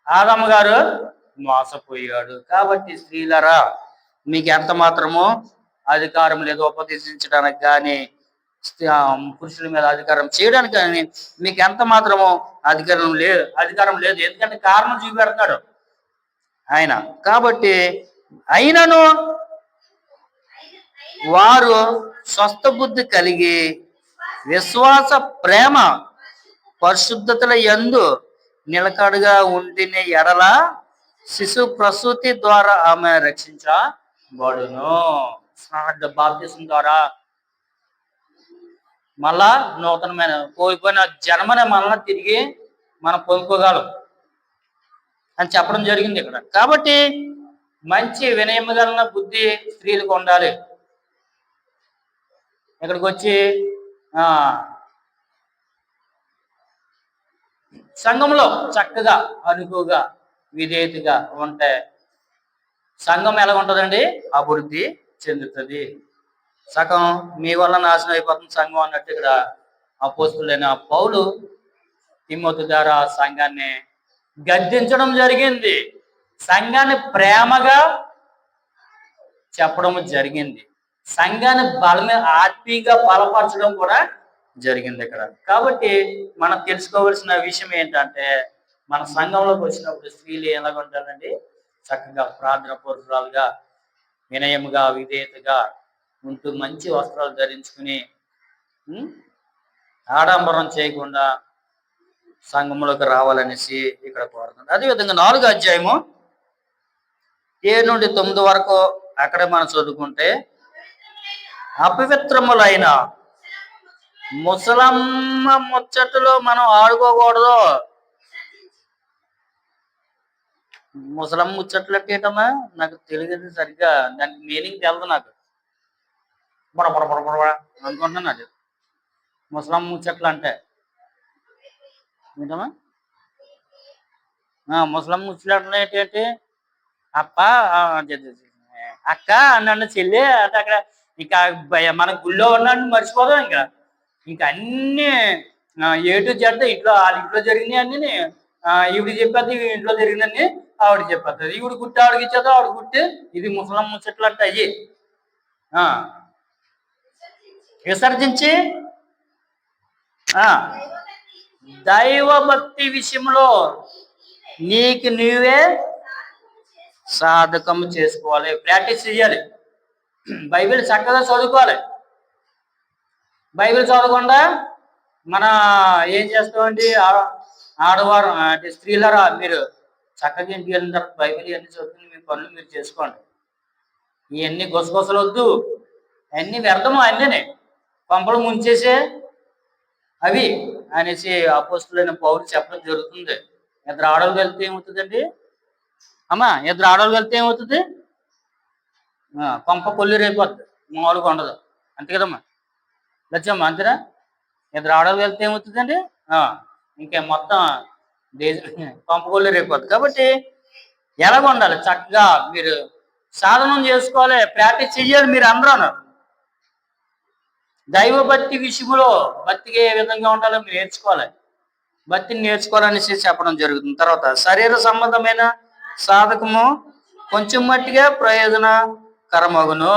ఆదమ్మ గారు మోసపోయాడు. కాబట్టి స్త్రీలరా, మీకు ఎంత మాత్రమో అధికారం లేదు ఉపదేశించడానికి కానీ, పురుషుల మీద అధికారం చేయడానికి కానీ మీకు ఎంత మాత్రమో అధికారం లేదు. ఎందుకంటే కారణం చూపెడతాడు ఆయన. కాబట్టి అయినను వారు స్వస్థ బుద్ధి కలిగి విశ్వాస, ప్రేమ, పరిశుద్ధతల యందు నిలకడగా ఉండిన ఎడల శిశు ప్రసూతి ద్వారా ఆమె రక్షించబడును. బాప్తిసం ద్వారా మళ్ళా నూతనమైన పోయిపోయిన జన్మని మళ్ళా తిరిగి మనం పొందుకోగలం అని చెప్పడం జరిగింది ఇక్కడ. కాబట్టి మంచి వినయమగలన బుద్ధి స్త్రీలకు ఉండాలి. ఇక్కడికి వచ్చి సంఘంలో చక్కగా అనుకుగా విధేయతగా ఉంటే సంఘం ఎలా ఉంటుందండి? అభివృద్ధి చెందుతుంది. సగం మీ వల్ల నాశనం అయిపోతుంది సంఘం అన్నట్టు ఇక్కడ అపోస్తులైన పౌలు తిమోతి ద్వారా సంఘాన్ని గద్దించడం జరిగింది. సంఘాన్ని ప్రేమగా చెప్పడం జరిగింది. సంఘాన్ని ఆత్మీయంగా బలపరచడం కూడా జరిగింది ఇక్కడ. కాబట్టి మనం తెలుసుకోవాల్సిన విషయం ఏంటంటే, మన సంఘంలోకి వచ్చినప్పుడు స్త్రీలు ఎలాగ ఉంటారండి? చక్కగా ప్రార్థన పూర్వకాలుగా, వినయముగా, విధేయతగా ఉంటూ మంచి వస్త్రాలు ధరించుకుని ఆడంబరం చేయకుండా సంఘంలోకి రావాలనేసి ఇక్కడ కోరుతుంది. అదేవిధంగా 4వ అధ్యాయము 7 నుండి 9 వరకు అక్కడే మనం చదువుకుంటే, అపవిత్రములైన ముసలమ్మ ముచ్చటలో మనం ఆడుకోకూడదు. ముసలమ్మ ముచ్చట్లు అంటే ఏంటమ్మా? నాకు తెలియదు సరిగ్గా, దానికి మీనింగ్ తెలదు నాకు. బొడబొడబొడబొడ అనుకుంటున్నాను. అది ముసలమ్మ ముచ్చట్లు అంటే ఏంటమ్మా? ముసలమ్మ ముచ్చట్లు ఏంటంటే అక్క అన్న చెల్లి అంటే అక్కడ ఇంకా మన గుళ్ళో ఉన్నాడు మర్చిపోదాం. ఇంకా అన్ని ఏటు జడ్డ ఇంట్లో వాళ్ళ ఇంట్లో జరిగినాయి అన్ని ఈవిడ చెప్పేది, ఇంట్లో జరిగిందని ఆవిడ చెప్పేది. ఈవిడ గుట్టి ఆవిడకి ఇచ్చేది, ఆవిడ గుట్టి ఇది ముసలమ్మ ముచ్చట్లు అంటే అయ్యి విసర్జించి దైవ భక్తి విషయంలో నీకు నీవే సాధకం చేసుకోవాలి, ప్రాక్టీస్ చేయాలి. బైబిల్ చక్కగా చదువుకోవాలి. బైబిల్ చదవకుండా మన ఏం చేస్తామండి, ఆడవారు అంటే స్త్రీలరా మీరు చక్కగా ఇంటికి వెళ్ళిన తర్వాత బైబిల్ ఇవన్నీ చదువుకుని మీ పనులు మీరు చేసుకోండి. ఇవన్నీ గుసగుసలు వద్దు, అన్నీ వ్యర్థము, అన్నీ పంపలు ముంచేసే అవి అనేసి అపోస్తులైన పౌలు చెప్పడం జరుగుతుంది. ఇద్దరు ఆడవాళ్ళు వెళ్తే ఏమవుతుందండి అమ్మా, ఇద్దరు ఆడవాళ్ళు వెళ్తే ఏమవుతుంది, కొంప కొల్లిరైపోద్ది, మామూలుగా ఉండదు. అంతే కదమ్మా లచ్చమ్మా, అంతేనా? ఇద్దరు ఆడవాళ్ళు వెళ్తే ఏమవుతుందండి, ఇంకే మొత్తం కొంప కొల్లిరైపోద్ది. కాబట్టి ఎలాగ ఉండాలి, చక్కగా మీరు సాధనం చేసుకోవాలి, ప్రాక్టీస్ చెయ్యాలి. మీరు అందరూ దైవ భక్తి విషయంలో భక్తికి ఏ విధంగా ఉండాలో మీరు నేర్చుకోవాలి, భక్తిని నేర్చుకోవాలనేసి చెప్పడం జరుగుతుంది. తర్వాత శరీర సంబంధమైన సాధకము కొంచెం మట్టిగా ప్రయోజనకరమగును.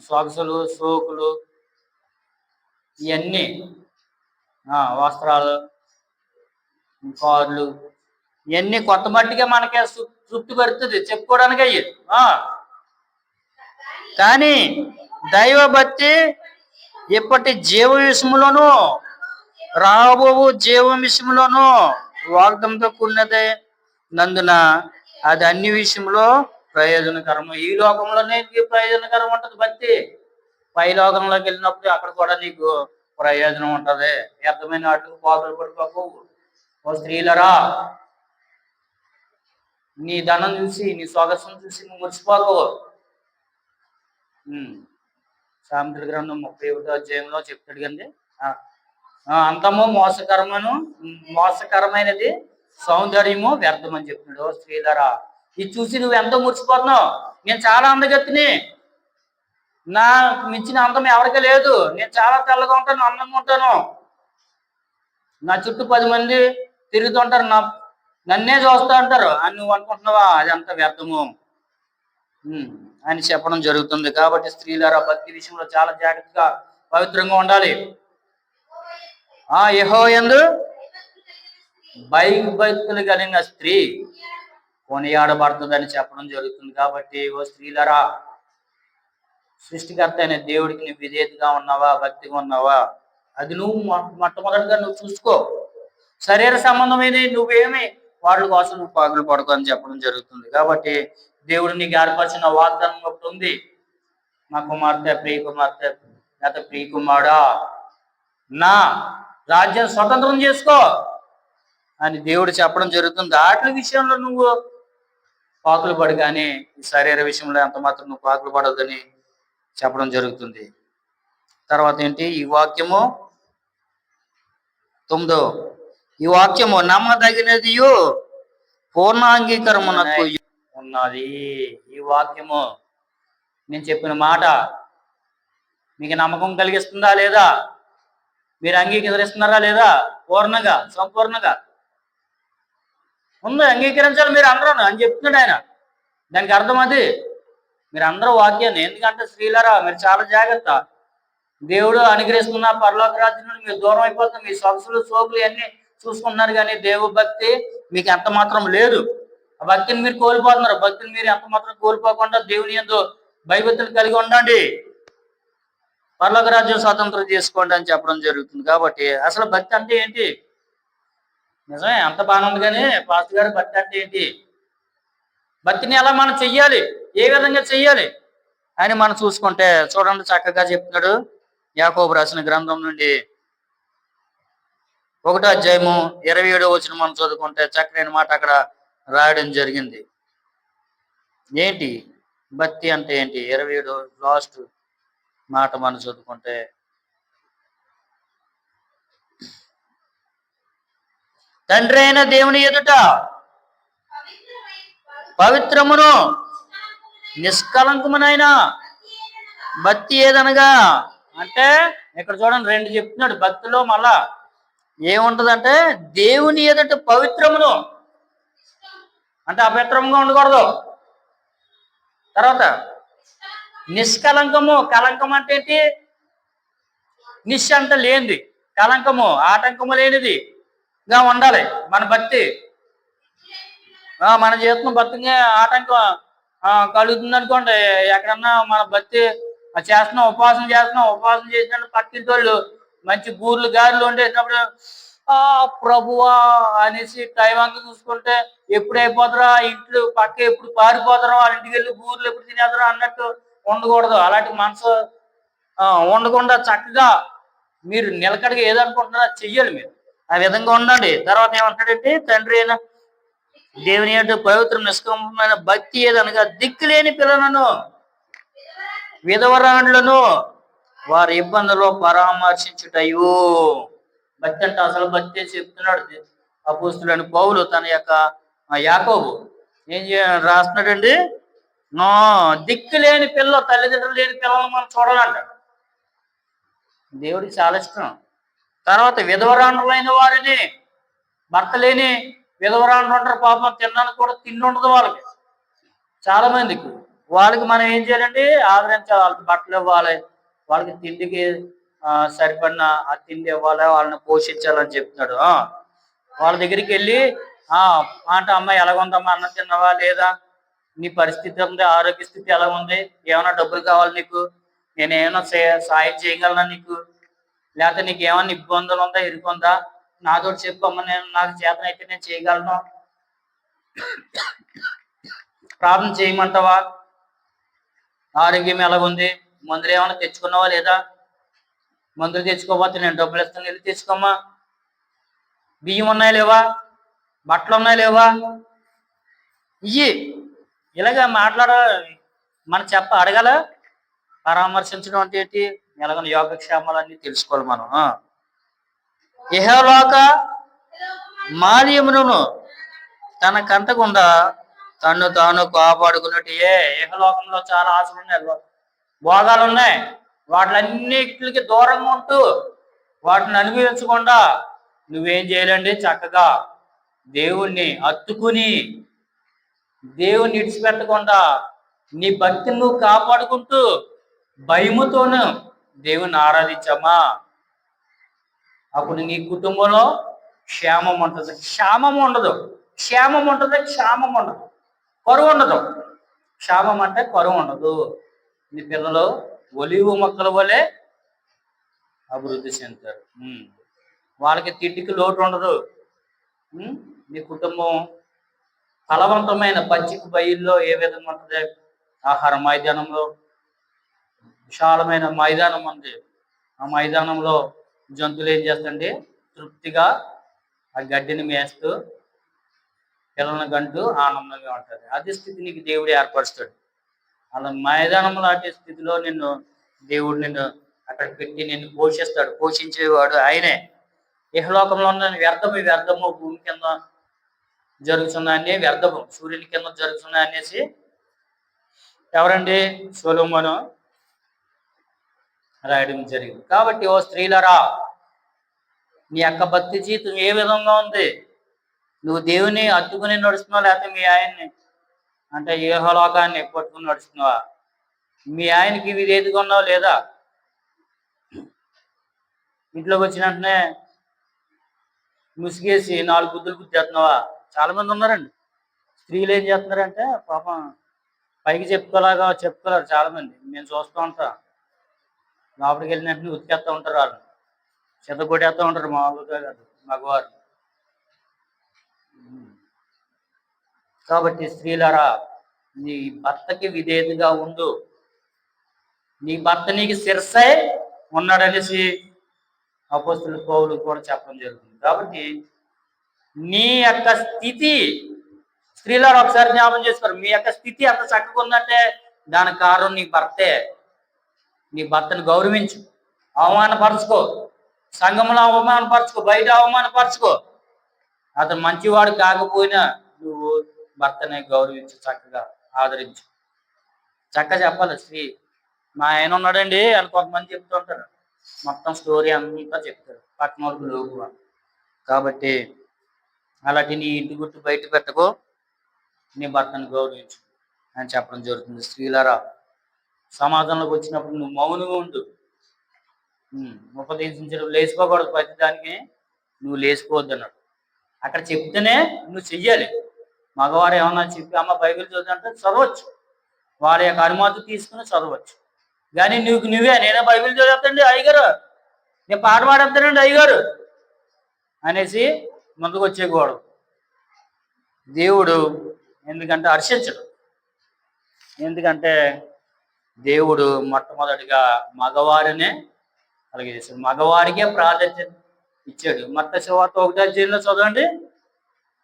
సొగసులు, సోకులు, ఇవన్నీ వస్త్రాలు, కార్లు, ఇవన్నీ కొత్త మట్టిగా మనకే తృప్తి పడుతుంది చెప్పుకోవడానికి అయ్యి. కానీ దైవ భక్తి ఇప్పటి జీవ విషయంలోనూ రాబో జీవం విషయంలోనూ వాగ్దంతో కూడినదే నందున అది అన్ని విషయంలో ప్రయోజనకరము. ఈ లోకంలోనే ప్రయోజనకరం ఉంటుంది భక్తి, పై లోకంలోకి వెళ్ళినప్పుడు అక్కడ కూడా నీకు ప్రయోజనం ఉంటది. వ్యర్థమైన వాటికి పాదులు పడిపోకు. ఓ స్త్రీలరా, నీ ధనం చూసి నీ సొగసును చూసి నువ్వు మురిసిపోకు. సామెతల గ్రంథం 31వ అధ్యాయంలో చెప్తాడు కండి, అంతము మోసకరమైనది సౌందర్యము వ్యర్థం అని చెప్తున్నాడు. స్త్రీలరా, ఇది చూసి నువ్వు ఎంతో మురిసిపోతున్నావు. నేను చాలా అందగత్తిని, నా మించిన అందం ఎవరికీ లేదు, నేను చాలా తెల్లగా ఉంటాను, అందంగా ఉంటాను, నా చుట్టూ 10 మంది తిరుగుతుంటారు, నన్నే చూస్తూ ఉంటారు అని నువ్వు అనుకుంటున్నావా? అది అంత వ్యర్థము అని చెప్పడం జరుగుతుంది. కాబట్టి స్త్రీలారా, భక్తి విషయంలో చాలా జాగ్రత్తగా పవిత్రంగా ఉండాలి. యెహోవా యందు భయభక్తులు కలిగిన స్త్రీ కొనియాడబడుతుందని చెప్పడం జరుగుతుంది. కాబట్టి ఓ స్త్రీలారా, సృష్టికర్త అయిన దేవుడికి నువ్వు విధేయతగా ఉన్నావా, భక్తిగా ఉన్నావా, అది నువ్వు మొట్టమొదటిగా నువ్వు చూసుకో. శరీర సంబంధమైన నువ్వేమి వాళ్ళ కోసం నువ్వు పాగులు పడకు అని చెప్పడం జరుగుతుంది. కాబట్టి దేవుడు నీకు ఏర్పరిచిన వాగ్దానం ఒకటి ఉంది, నా కుమార్తె, ప్రియ కుమార్తె లేకపోతే ప్రియ కుమారుడా, నా రాజ్యం స్వతంత్రం చేసుకో అని దేవుడు చెప్పడం జరుగుతుంది. వాటి విషయంలో నువ్వు పాకులు పడు, కానీ ఈ శరీర విషయంలో ఎంత మాత్రం నువ్వు పాకులు పడొద్దని చెప్పడం జరుగుతుంది. తర్వాత ఏంటి, ఈ వాక్యము 9, ఈ వాక్యము నమ్మదగినది పూర్ణ అంగీకారమునకు ఉన్నది. ఈ వాక్యము, నేను చెప్పిన మాట మీకు నమ్మకం కలిగిస్తుందా లేదా, మీరు అంగీకరిస్తున్నారా లేదా, పూర్ణంగా సంపూర్ణంగా ఉంది, అంగీకరించాలి మీరు అందరూ అని చెప్తున్నాడు ఆయన. దానికి అర్థం అది, మీరు అందరూ వాక్యాన్ని, ఎందుకంటే స్త్రీలారా మీరు చాలా జాగ్రత్త, దేవుడు అనుగ్రహిస్తున్న పరలోక రాజ్యం నుండి మీరు దూరం అయిపోతాం, మీ సొగసులు సోకులు అన్ని చూసుకుంటున్నారు, కానీ దేవు భక్తి మీకు ఎంత మాత్రం లేదు. ఆ భక్తిని మీరు కోల్పోతున్నారు. భక్తిని మీరు ఎంత మాత్రం కోల్పోకుండా దేవుని యందు భయభక్తులు కలిగి ఉండండి, పరలోక రాజ్యం స్వాతంత్రం చేసుకోండి అని చెప్పడం జరుగుతుంది. కాబట్టి అసలు భక్తి అంటే ఏంటి? నిజమే, అంత బాగానే ఉంది, కానీ పాస్టర్ గారు భక్తి అంటే ఏంటి, భక్తిని ఎలా మనం చెయ్యాలి, ఏ విధంగా చెయ్యాలి అని మనం చూసుకుంటే చూడండి, చక్కగా చెప్తున్నాడు. యాకోబు రాసిన గ్రంథం నుండి 1వ అధ్యాయము 27వ వచనం మనం చదువుకుంటే చక్కనైన మాట అక్కడ రాయడం జరిగింది. ఏంటి భక్తి అంటే ఏంటి? 27 లాస్ట్ మాట మనం చదువుకుంటే, తండ్రి అయిన దేవుని ఎదుట పవిత్రమును నిష్కలంకమునైన భక్తి ఏదనగా, అంటే ఇక్కడ చూడండి 2 చెప్తున్నాడు. భక్తిలో మళ్ళా ఏముంటదంటే, దేవుని ఎదుట పవిత్రమును అంటే అపవిత్రంగా ఉండకూడదు. తర్వాత నిష్కలంకము, కలంకం అంటే ఏంటి? నిష్ అంటే లేనిది, కలంకము ఆటంకము లేనిదిగా ఉండాలి మన భక్తి. మన జీవితం భక్తిగా ఆటంకం కలుగుతుంది అనుకోండి, ఎక్కడన్నా మన భక్తి ఉపవాసం చేసినప్పుడు పక్కింటి వాళ్ళు మంచి బూర్లు గారెలు వండేసినప్పుడు ప్రభువా అనేసి టైం అంతా చూసుకుంటే ఎప్పుడు అయిపోతారా, ఇంట్లో పక్క ఎప్పుడు పారిపోతారో, వాళ్ళ ఇంటికి వెళ్ళి బూర్లు ఎప్పుడు తినేద్దరో అన్నట్టు ఉండకూడదు. అలాంటి మనసు ఉండకుండా చక్కగా మీరు నిలకడగా ఏదనుకుంటున్నారో చెయ్యాలి. మీరు ఆ విధంగా ఉండండి. తర్వాత ఏమంటాడంటే, తండ్రి అయినా దేవుని యొక్క పవిత్ర నిష్కమైన భక్తి ఏదనగా దిక్కులేని పిల్లలను విధవరాండ్లను వారి ఇబ్బందుల్లో పరామర్శించుటయు. భక్తి అంటే అసలు భక్తి చెప్తున్నాడు అపోస్తులైన పౌలు తన యొక్క యాకోబు ఏం రాస్తున్నాడండి, దిక్కు లేని పిల్లలు, తల్లిదండ్రులు లేని పిల్లలను మనం చూడాలంట. దేవుడికి చాలా ఇష్టం. తర్వాత విధవరాండ్రులైన వారిని, భర్త లేని విధవరాండ్రు ఉంటారు పాపం, తినడానికి కూడా తిండి ఉండదు వాళ్ళకి, చాలా మందికి. వాళ్ళకి మనం ఏం చేయాలండి, ఆదరించాలి. వాళ్ళకి బట్టలు ఇవ్వాలి, వాళ్ళకి తిండికి సరిపడిన ఆ తిండి ఇవ్వాలి, వాళ్ళని పోషించాలని చెప్తున్నాడు. వాళ్ళ దగ్గరికి వెళ్ళి అంటే అమ్మాయి ఎలాగుందమ్మా, అన్నం తిన్నావా లేదా, నీ పరిస్థితి ఉంది, ఆరోగ్య స్థితి ఎలా ఉంది, ఏమైనా డబ్బులు కావాలి నీకు, నేను ఏమైనా సాయం చేయగలనా నీకు, లేకపోతే నీకు ఏమైనా ఇబ్బందులు ఉందా, ఇరుకుందా, నాతో చెప్పు అమ్మ, నాకు చేతనైతే నేను చేయగలను, ప్రార్థన చేయమంటావా, ఆరోగ్యం ఎలాగుంది, మందులు ఏమైనా తెచ్చుకున్నావా లేదా, మందులు తెచ్చుకోకపోతే నేను డబ్బులు ఇస్తాను, వెళ్ళి తెచ్చుకోమ్మా, బియ్యం ఉన్నాయా లేవా, బట్టలు ఉన్నాయా లేవా, ఇలాగా మనం అడగల. పరామర్శించడం అంటే ఏంటి, ఎలాగ యోగక్షేమాలన్నీ తెలుసుకోవాలి మనం. ఇహలోక మాల్యమును తన కంటకుండా తను తాను కాపాడుకున్నట్టు. ఇహలోకంలో చాలా ఆశలు ఉన్నాయి, భోగాలు ఉన్నాయి, వాటిలన్నిటికి దూరంగా ఉంటూ వాటిని అనుభవించకుండా నువ్వేం చేయాలండి, చక్కగా దేవుణ్ణి హత్తుకుని దేవుణ్ణి విడిచిపెట్టకుండా నీ భక్తిని నువ్వు కాపాడుకుంటూ భయముతోను దేవుణ్ణి ఆరాధించమ్మా. అప్పుడు నీ కుటుంబంలో క్షేమం ఉంటుంది, క్షేమం ఉండదు, క్షేమం ఉంటుంది, క్షేమం ఉండదు, కరువు ఉండదు. క్షేమం అంటే కరువు ఉండదు. నీ పిల్లలు ఒలివు మొక్కల వలె అభివృద్ధి చెందుతారు, వాళ్ళకి తిండికి లోటు ఉండదు. నీ కుటుంబం ఫలవంతమైన పచ్చిక బయల్లో ఏ విధంగా ఉంటుంది, ఆహార మైదానంలో విశాలమైన మైదానం ఉంది, ఆ మైదానంలో జంతువులు ఏం చేస్తాయండి, తృప్తిగా ఆ గడ్డిని మేస్తూ పిల్లలను గంటూ ఆనందంగా ఉంటుంది. అదే స్థితి నీకు దేవుడు ఏర్పరుస్తాడు. అలా మైదానం లాంటి స్థితిలో దేవుడు నిన్ను అక్కడ పెట్టి నిన్ను పోషిస్తాడు. పోషించేవాడు ఆయనే. ఇహలోకంలో ఉన్న వ్యర్థము భూమి కింద జరుగుతున్నాయని వ్యర్థము, సూర్యుని కింద జరుగుతున్నాయి అనేసి ఎవరండి, సొలొమోను రాయడం జరిగింది. కాబట్టి ఓ స్త్రీలరా, నీ యొక్క భక్తి జీవితం ఏ విధంగా ఉంది, నువ్వు దేవుని హత్తుకుని నడుస్తున్నావా, లేకపోతే మీ ఆయన్ని అంటే ఇహలోకాన్ని పట్టుకుని నడుస్తున్నావా, మీ ఆయనకి విధేయతగా ఉన్నావా లేదా, ఇంట్లోకి వచ్చిన వెంటనే ముసిగేసి 4 బుద్ధులు గుర్తేస్తున్నావా. చాలా మంది ఉన్నారండి. స్త్రీలు ఏం చేస్తున్నారంటే పాపం పైకి చెప్పుకోలేరు చాలా మంది. మేము చూస్తూ ఉంటాం, లోపలికి వెళ్ళిన వెంటనే ఉతికేస్తూ ఉంటారు, వాళ్ళు చెత్త కొట్టేస్తూ ఉంటారు, మామూలుగా కాదు మగవారు. కాబట్టి స్త్రీలారా, నీ భర్తకి విధేయతగా ఉండు, నీ భర్త నీకు శిరస్సై ఉన్నాడనేసి అపోస్తుల పౌలు కూడా చెప్పడం జరుగుతుంది. కాబట్టి నీ యొక్క స్థితి, స్త్రీలారా ఒకసారి జ్ఞాపకం చేసుకోరు, మీ యొక్క స్థితి అంత చక్కగా ఉందంటే దానికి కారణం నీ భర్తే. నీ భర్తను గౌరవించు, అవమానపరచుకో, సంఘంలో అవమానపరచుకో, బయట అవమానపరచుకో. అతను మంచివాడు కాకపోయినా నువ్వు భర్తని గౌరవించు, చక్కగా ఆదరించు. చక్కగా చెప్పాలి. స్త్రీ మా ఆయన ఉన్నాడండి అని కొంతమంది చెప్తుంటారు, మొత్తం స్టోరీ అంతా చెప్తారు పక్కన వాళ్ళకి లోకువ. కాబట్టి అలాంటి నీ ఇంటి గుట్టు బయట పెట్టకో, నీ భర్తను గౌరవించు అని చెప్పడం జరుగుతుంది. స్త్రీలారా, సమాజంలోకి వచ్చినప్పుడు నువ్వు మౌనంగా ఉండు, ఉపదేశించడం, లేచిపోకూడదు ప్రతి దానికి, నువ్వు లేచిపోవద్దు అన్నాడు. అక్కడ చెప్తేనే నువ్వు చెయ్యాలి. మగవారు ఏమన్నా చెప్పి అమ్మ బైబిల్ చదువుతుంటే చదవచ్చు, వాళ్ళ యొక్క అనుమతి తీసుకుని చదవచ్చు. కానీ నువ్వే నేనే బైబిల్ చదువుతాండి అయ్యగారు, నేను పాట పాడేస్తానండి అయ్యగారు అనేసి ముందుకు వచ్చేయకూడదు. దేవుడు ఎందుకంటే హర్షించడు. ఎందుకంటే దేవుడు మొట్టమొదటిగా మగవారినే అలాగే చేశాడు, మగవారికే ప్రాధాన్యత ఇచ్చాడు. మత్తయి సువార్త 1వ అధ్యాయంలో చదవండి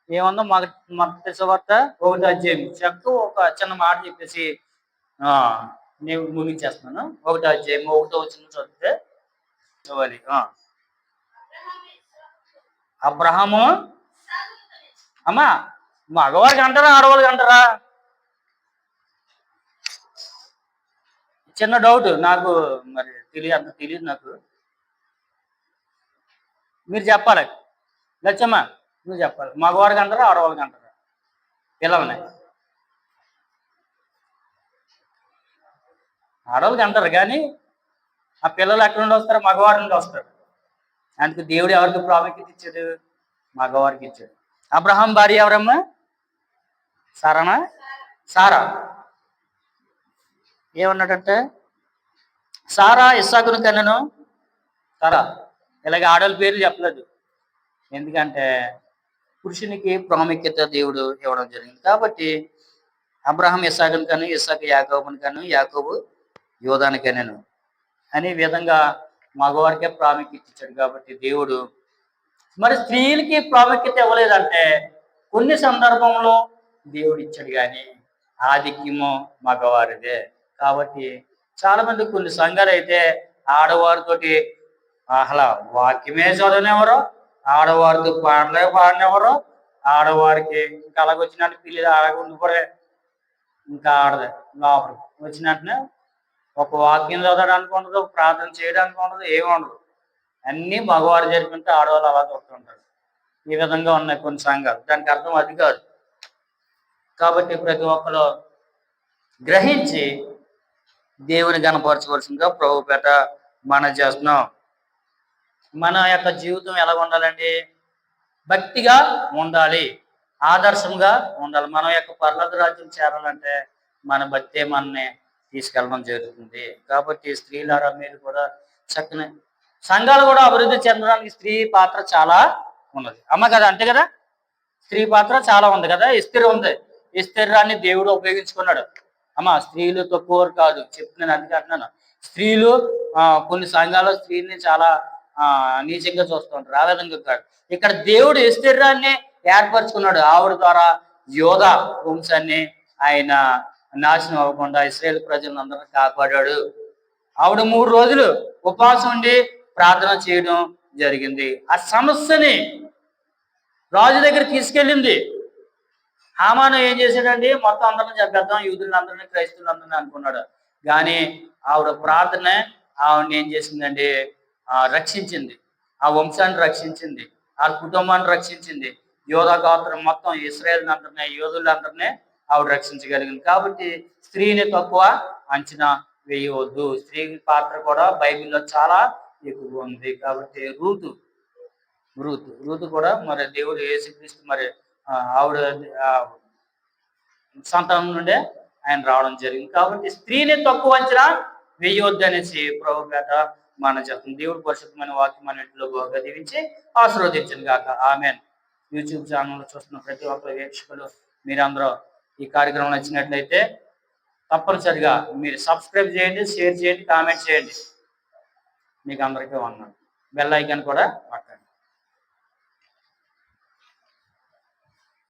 ఏముందో. మత్తయి సువార్త 1వ అధ్యాయం చెప్తూ ఒక చిన్న మాట చెప్పేసి నేను ముగించేస్తున్నాను. 1వ అధ్యాయం 1వ వచనం చదివితే చదవాలి. అబ్రహాము అమ్మా మగవారికి అంటారా ఆడవాళ్ళకి అంటారా? చిన్న డౌట్ నాకు, మరి అంత తెలియదు నాకు, మీరు చెప్పాలి. లచ్చమ్మ నువ్వు చెప్పాలి, మగవారికి అంటారా ఆడవాళ్ళకి అంటారా పిల్లల్ని? ఆడవాళ్ళకి అంటారు, కానీ ఆ పిల్లలు ఎక్కడి నుండి వస్తారు? మగవారి నుండి వస్తారు. అందుకు దేవుడు ఎవరికి ప్రాముఖ్యత ఇచ్చాడు? మగవారికి ఇచ్చాడు. అబ్రహాం భార్య ఎవరమ్మా? సారా. ఏమన్నాడంటే సారా ఇస్సాకును కన్నెను. సారా ఇలాగ ఆడవాళ్ళ పేర్లు చెప్పలేదు, ఎందుకంటే పురుషునికి ప్రాముఖ్యత దేవుడు ఇవ్వడం జరిగింది. కాబట్టి అబ్రహాం ఇస్సాకును కను, ఇస్సాకు యాకోబుని కను, యాకోబు యోధాని కనెను అనే విధంగా మగవారికే ప్రాముఖ్యత ఇచ్చాడు. కాబట్టి దేవుడు మరి స్త్రీలకి ప్రాముఖ్యత ఇవ్వలేదంటే కొన్ని సందర్భంలో దేవుడు ఇచ్చాడు, కానీ ఆధిక్యము మగవారిదే. కాబట్టి చాలా మంది కొన్ని సంఘాలు అయితే ఆడవారితోటి అసలు వాక్యమే చదవనివ్వరు, ఆడవారితో పాటలే పాడనివ్వరు, ఆడవారికి ఇంకా అలాగొచ్చినట్టు పిల్లలు ఉండిపోరే, ఇంకా ఆడదే లోపల వచ్చినట్టునే ఒక వాక్యం చదవడానికి ఉండదు, ప్రార్థన చేయడానికి ఉండదు, ఏమి ఉండదు. అన్నీ మగవారు జరిపితే ఆడవాళ్ళు అలా చూస్తుంటారు. ఈ విధంగా ఉన్నాయి కొన్ని సంఘాలు. దానికి అర్థం అది కాదు. కాబట్టి ప్రతి ఒక్కరు గ్రహించి దేవుని గణపరచవలసిందిగా ప్రభుపేట మనం చేస్తున్నాం. మన యొక్క జీవితం ఎలా ఉండాలండి? భక్తిగా ఉండాలి, ఆదర్శంగా ఉండాలి. మన యొక్క పరలోక రాజ్యం చేరాలంటే మన భక్తే మనని తీసుకెళ్ళడం జరుగుతుంది. కాబట్టి స్త్రీలారా మీరు కూడా చక్కని సంఘాలు కూడా అభివృద్ధి చెందడానికి స్త్రీ పాత్ర చాలా ఉన్నది అమ్మ కదా, అంతే కదా? స్త్రీ పాత్ర చాలా ఉంది కదా. ఇస్త్రీ ఉంది, ఇస్త్రీరాన్ని దేవుడు ఉపయోగించుకున్నాడు. అమ్మ స్త్రీలు తక్కువ కాదు చెప్తున్నాను, అందుకే అంటున్నాను. స్త్రీలు కొన్ని సంఘాల్లో స్త్రీని చాలా నీచంగా చూస్తూ ఉంటారు. ఆ విధంగా కాదు, ఇక్కడ దేవుడు ఇస్త్రీరాన్ని ఏర్పరచుకున్నాడు. ఆవిడ ద్వారా యోధా వంశాన్ని ఆయన నాశనం అవ్వకుండా ఇశ్రాయేలు ప్రజలందరినీ కాపాడాడు. ఆవిడ 3 రోజులు ఉపవాసం ఉండి ప్రార్థన చేయడం జరిగింది. ఆ సమస్యని రాజు దగ్గర తీసుకెళ్ళింది. హామాను ఏం చేశాడండి? మొత్తం అందరిని చంపేద్దాం, యూదులందరినీ క్రైస్తవులందరినీ అనుకున్నాడు. కానీ ఆవిడ ప్రార్థన ఆవిడని ఏం చేసిందండి? రక్షించింది, ఆ వంశాన్ని రక్షించింది, ఆ కుటుంబాన్ని రక్షించింది. యోధా గోత్రం మొత్తం ఇశ్రాయేల్ అందరినీ, యోధులందరినీ ఆవిడ రక్షించగలిగింది. కాబట్టి స్త్రీని తక్కువ అంచనా వేయవద్దు. స్త్రీ పాత్ర కూడా బైబిల్లో చాలా ఎక్కువ ఉంది. కాబట్టి రూతు కూడా మరి దేవుడు యేసుక్రీస్తు మరి ఆవిడ సంతానం నుండే ఆయన రావడం జరిగింది. కాబట్టి స్త్రీని తక్కువ అంచనా వేయవద్దు అనేసి ప్రభుపేట మన చెప్తుంది. దేవుడు పరిశుద్ధమైన వాక్యం మన ఇంట్లో బాగా దీవించి ఆశీర్వదించను గాక. ఆమెన్. యూట్యూబ్ ఛానల్ చూస్తున్న ప్రతి ఒక్క వీక్షకులు మీరందరూ ఈ కార్యక్రమం నచ్చినట్లయితే తప్పనిసరిగా మీరు సబ్స్క్రైబ్ చేయండి, షేర్ చేయండి, కామెంట్ చేయండి. మీకు అందరికీ వందనాలు. బెల్ ఐకాన్ కూడా